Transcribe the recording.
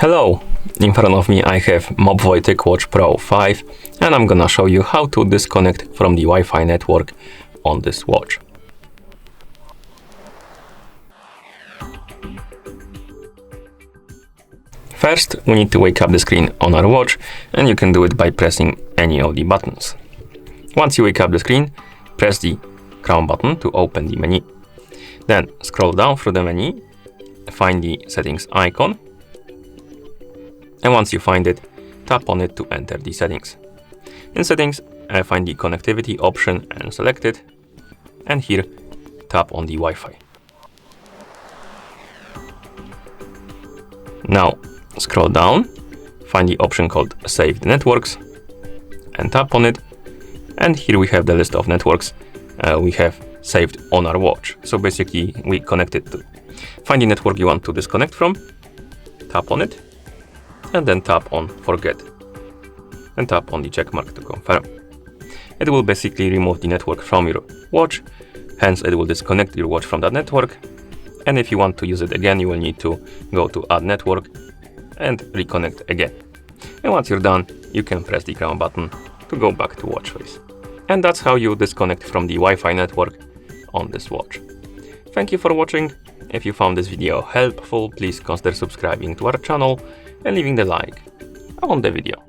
Hello! In front of me I have MOBVOI TicWatch Pro 5 and I'm gonna show you how to disconnect from the Wi-Fi network on this watch. First, we need to wake up the screen on our watch, and you can do it by pressing any of the buttons. Once you wake up the screen, press the crown button to open the menu. Then scroll down through the menu, find the settings icon, and once you find it, tap on it to enter the settings. In settings, find the connectivity option and select it, and here tap on the Wi-Fi. Now scroll down, find the option called Save the Networks, and tap on it, and here we have the list of networks we have saved on our watch. So basically we connected to. Find the network you want to disconnect from, tap on it, and then tap on Forget, and tap on the check mark to confirm. It will basically remove the network from your watch, hence it will disconnect your watch from that network, and if you want to use it again, you will need to go to Add Network and reconnect again. And once you're done, you can press the crown button to go back to watch face. And that's how you disconnect from the Wi-Fi network on this watch. Thank you for watching. If you found this video helpful, please consider subscribing to our channel and leaving the like on the video.